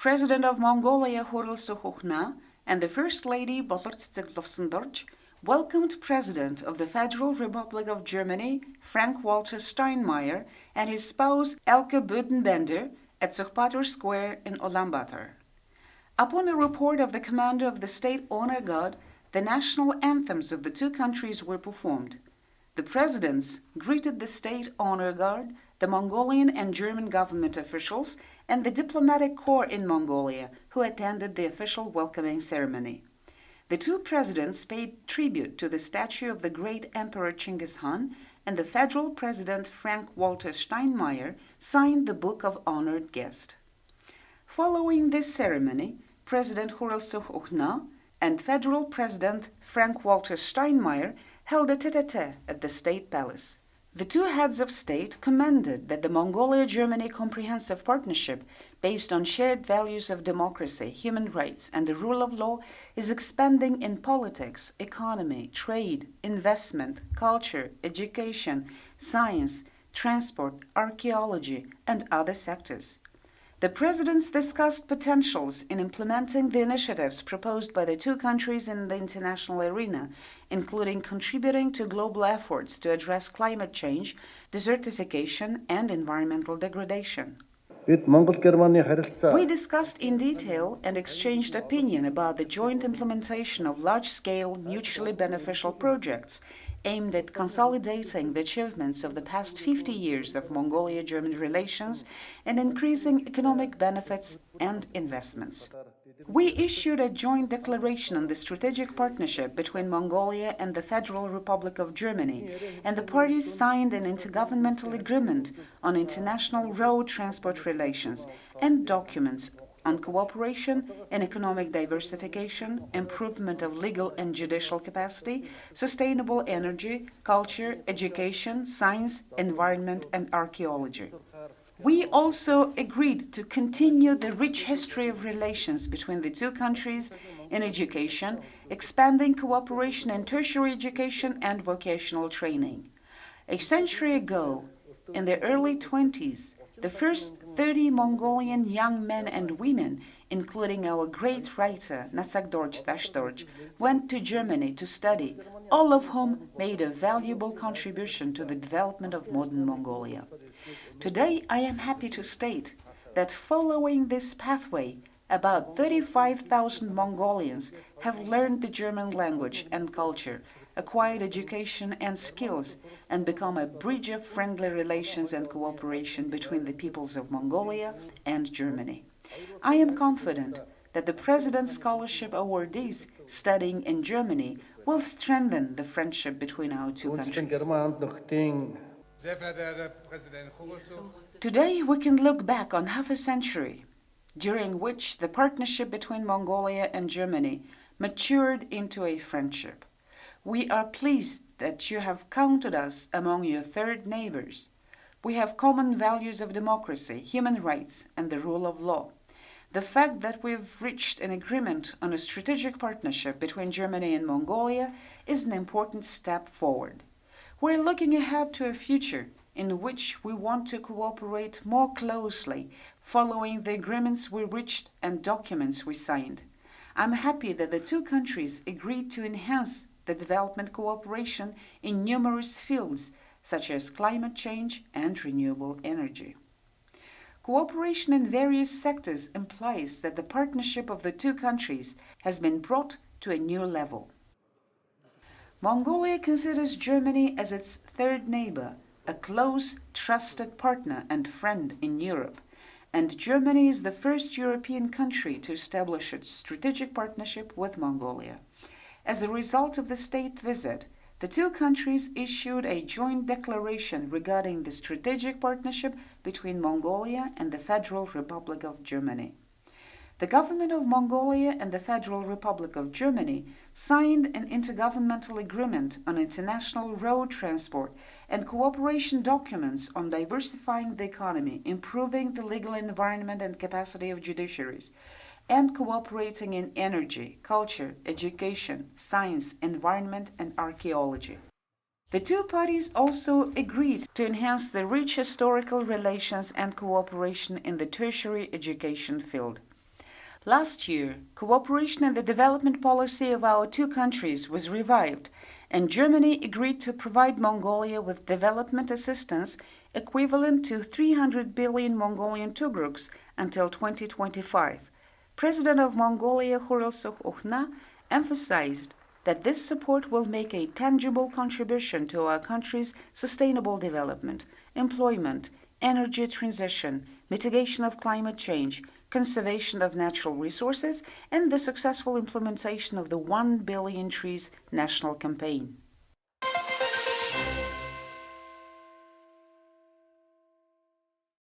President of Mongolia Hurul and the First Lady Bolert welcomed President of the Federal Republic of Germany Frank-Walter Steinmeier and his spouse Elke Budenbender at Zuchtwater Square in Ulaanbaatar. Upon a report of the commander of the State Honor Guard, the national anthems of the two countries were performed. The presidents greeted the State Honor Guard, the Mongolian and German government officials, and the diplomatic corps in Mongolia, who attended the official welcoming ceremony. The two presidents paid tribute to the statue of the great Emperor Chinggis Khan, and the federal president Frank-Walter Steinmeier signed the Book of Honored Guest. Following this ceremony, President Hurul and Federal President Frank-Walter Steinmeier held a tête-à-tête at the State Palace. The two heads of state commended that the Mongolia-Germany Comprehensive Partnership, based on shared values of democracy, human rights, and the rule of law, is expanding in politics, economy, trade, investment, culture, education, science, transport, archaeology, and other sectors. The presidents discussed potentials in implementing the initiatives proposed by the two countries in the international arena, including contributing to global efforts to address climate change, desertification, and environmental degradation. We discussed in detail and exchanged opinion about the joint implementation of large-scale, mutually beneficial projects aimed at consolidating the achievements of the past 50 years of Mongolia-German relations and increasing economic benefits and investments. We issued a joint declaration on the strategic partnership between Mongolia and the Federal Republic of Germany, and the parties signed an intergovernmental agreement on international road transport relations and documents on cooperation in economic diversification, improvement of legal and judicial capacity, sustainable energy, culture, education, science, environment, and archaeology. We also agreed to continue the rich history of relations between the two countries in education, expanding cooperation in tertiary education and vocational training. A century ago, in the early 20s, the first 30 Mongolian young men and women, including our great writer Natsagdorj Dashdorj, went to Germany to study, all of whom made a valuable contribution to the development of modern Mongolia. Today, I am happy to state that following this pathway, about 35,000 Mongolians have learned the German language and culture, acquired education and skills, and become a bridge of friendly relations and cooperation between the peoples of Mongolia and Germany. I am confident that the President's Scholarship awardees studying in Germany will strengthen the friendship between our two countries. Today we can look back on half a century, during which the partnership between Mongolia and Germany matured into a friendship. We are pleased that you have counted us among your third neighbors. We have common values of democracy, human rights, and the rule of law. The fact that we've reached an agreement on a strategic partnership between Germany and Mongolia is an important step forward. We're looking ahead to a future in which we want to cooperate more closely, following the agreements we reached and documents we signed. I'm happy that the two countries agreed to enhance the development cooperation in numerous fields, such as climate change and renewable energy. Cooperation in various sectors implies that the partnership of the two countries has been brought to a new level. Mongolia considers Germany as its third neighbor, a close, trusted partner and friend in Europe, and Germany is the first European country to establish its strategic partnership with Mongolia. As a result of the state visit, the two countries issued a joint declaration regarding the strategic partnership between Mongolia and the Federal Republic of Germany. The government of Mongolia and the Federal Republic of Germany signed an intergovernmental agreement on international road transport and cooperation documents on diversifying the economy, improving the legal environment and capacity of judiciaries, and cooperating in energy, culture, education, science, environment, and archaeology. The two parties also agreed to enhance the rich historical relations and cooperation in the tertiary education field. Last year, cooperation in the development policy of our two countries was revived, and Germany agreed to provide Mongolia with development assistance equivalent to 300 billion Mongolian tugruks until 2025. President of Mongolia Khurelsukh emphasized that this support will make a tangible contribution to our country's sustainable development, employment, energy transition, mitigation of climate change, conservation of natural resources, and the successful implementation of the 1 Billion Trees national campaign.